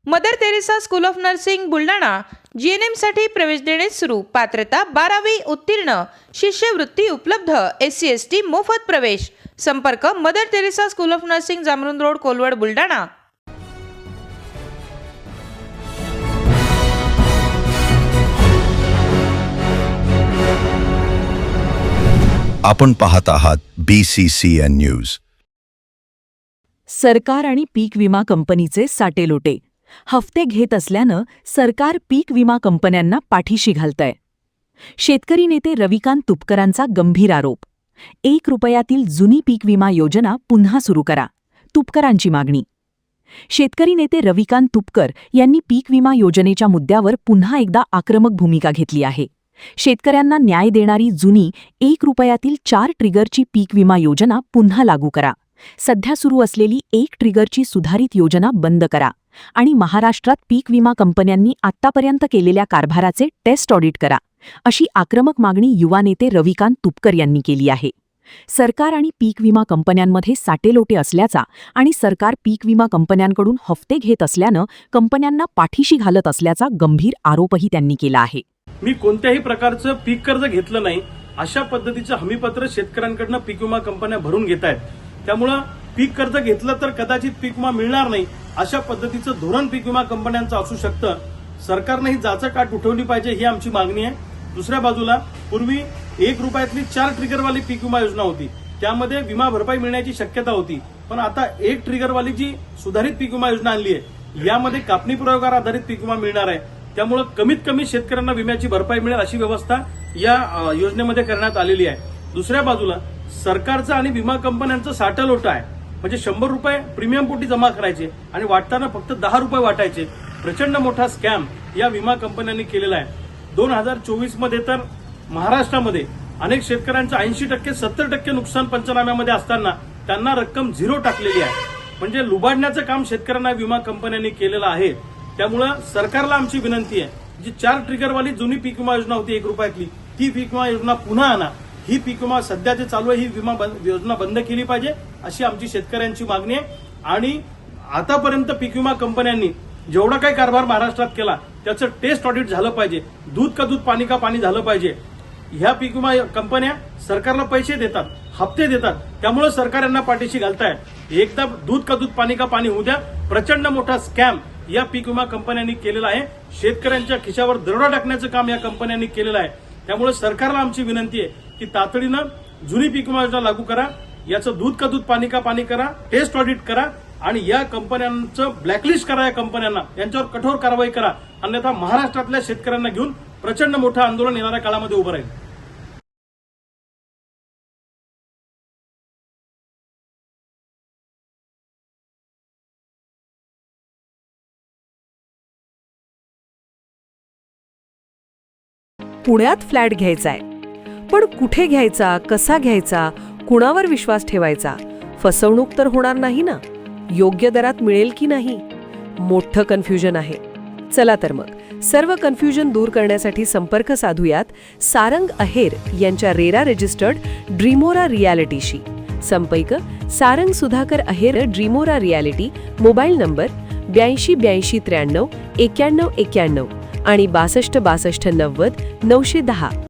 Mother Teresa school of nursing Buldhana GNM साठी प्रवेश देणे सुरू। पात्रता 12वी उत्तीर्ण, शिष्यवृत्ती उपलब्ध, SC ST मोफत प्रवेश। संपर्क Mother Teresa school of nursing, Jamrun road, Kolwad, Buldhana. आपण पाहत आहात BCCN न्यूज। सरकार आणि पीक विमा कंपनीचे साटेलोटे हफ्ते घेत असल्यानं सरकार पीक विमा कंपन्यांना पाठीशी घालतंय। शेतकरी नेते रविकांत तुपकरांचा गंभीर आरोप। 1 रुपयातील जुनी पीक विमा योजना पुन्हा सुरू करा, तुपकरांची मागणी। शेतकरी नेते रविकांत तुपकर यांनी पीक विमा योजनेच्या मुद्द्यावर पुन्हा एकदा आक्रमक भूमिका घेतली आहे। शेतकऱ्यांना न्याय देणारी जुनी 1 रुपयातील 4 ट्रिगरची पीक विमा योजना पुन्हा लागू करा, सध्या सुरू असलेली 1 ट्रिगरची सुधारित योजना बंद करा आणि महाराष्ट्रात पीक विमा कंपन्यांनी आत्तापर्यंत केलेल्या कारभाराचे टेस्ट ऑडिट करा, अशी आक्रमक मागणी युवा नेते रविकांत तुपकर यांनी केली आहे। सरकार आणि पीक विमा कंपन्यांमध्ये साटेलोटे असल्याचा आणि सरकार पीक विमा कंपन्यांकडून हफ्ते घेत असल्यानं कंपन्यांना पाठीशी घालत असल्याचा गंभीर आरोपही त्यांनी केला आहे। मी कोणत्याही प्रकारचं पीक कर्ज घेतलं नाही, अशा पद्धतीचं हमीपत्र शेतकऱ्यांकडून पीक विमा कंपन्या भरून घेत आहेत। त्यामुळे पीक कर्ज घेतलं तर कदाचित पीक विमा मिळणार नाही, अशा पद्धतीचं धोरण पीक विमा कंपन्यांचं असू शकतं। सरकारने ही जाचकाट उठवली पाहिजे, ही आमची मागणी आहे। दुसऱ्या बाजूला पूर्वी 1 रुपयातली 4 ट्रिगरवाली पीक विमा योजना होती, त्यामध्ये विमा भरपाई मिळण्याची शक्यता होती। पण आता 1 ट्रिगरवाली जी सुधारित पीक विमा योजना आणली आहे, यामध्ये कापणी प्रयोगावर आधारित पीक विमा मिळणार आहे। त्यामुळे कमीत कमी शेतकऱ्यांना विम्याची भरपाई मिळेल अशी व्यवस्था या योजनेमध्ये करण्यात आलेली आहे। दुसऱ्या बाजूला सरकारचं आणि विमा कंपन्यांचं साटेलोटं आहे, म्हणजे 100 रुपये प्रीमियम पोटी जमा करायचे आणि वाटताना फक्त 10 रुपये वाटायचे। प्रचंड मोठा स्कॅम या विमा कंपन्यांनी केलेला आहे। 2024 मध्ये तर महाराष्ट्रामध्ये अनेक शेतकऱ्यांचं 80% 70% नुकसान पंचनाम्यामध्ये असताना त्यांना रक्कम 0 टाकलेली आहे। म्हणजे लुबाडण्याचं काम शेतकऱ्यांना विमा कंपन्यांनी केलेलं आहे। त्यामुळे सरकारला आमची विनंती आहे, जी 4 ट्रिगरवाली जुनी पीक विमा योजना होती 1 रुपयातली, ती पीक विमा योजना पुन्हा आणा। ही पीक विमा सध्या जे चालू आहे, ही विमा योजना बंद केली पाहिजे, अशी आमची शेतकऱ्यांची मागणी आहे। आणि आतापर्यंत पीक विमा कंपन्यांनी जेवढा काही कारभार महाराष्ट्रात केला, त्याचं टेस्ट ऑडिट झालं पाहिजे। दूध का दूध, पाणी का पाणी झालं पाहिजे। ह्या पीक विमा कंपन्या सरकारला पैसे देतात, हप्ते देतात, त्यामुळे सरकार यांना पाठीशी घालताय। एकदा दूध का दूध, पाणी का पाणी होऊ द्या। प्रचंड मोठा स्कॅम या पीक विमा कंपन्यांनी केलेला आहे। शेतकऱ्यांच्या खिशावर दरोडा टाकण्याचं काम या कंपन्यांनी केलेलं आहे। त्यामुळे सरकारला आमची विनंती आहे की तातडीनं जुनी पीक विमा योजना लागू करा, याचं दूध का दूध, पाणी का पाणी करा, टेस्ट ऑडिट करा आणि या कंपन्यांचं ब्लॅकलिस्ट करा। या कंपन्यांना यांच्यावर कठोर कारवाई करा, अन्यथा महाराष्ट्रातल्या शेतकऱ्यांना घेऊन प्रचंड मोठं आंदोलन येणाऱ्या काळामध्ये उभं राहील। पुण्यात फ्लॅट घ्यायचाय, पण कुठे घ्यायचा, कसा घ्यायचा, कुणावर विश्वास ठेवायचा? फसवणूक तर होणार नाही ना? योग्य दरात मिळेल की नाही? मोठं कन्फ्युजन आहे। चला तर मग सर्व कन्फ्युजन दूर करण्यासाठी संपर्क साधूयात सारंग अहेर यांच्या रेरा रजिस्टर्ड ड्रीमोरा रियालिटीशी। संपर्क सारंग सुधाकर अहेर, ड्रीमोरा रियालिटी, मोबाईल नंबर 82 83 93 91 आणि 62 62 90 910।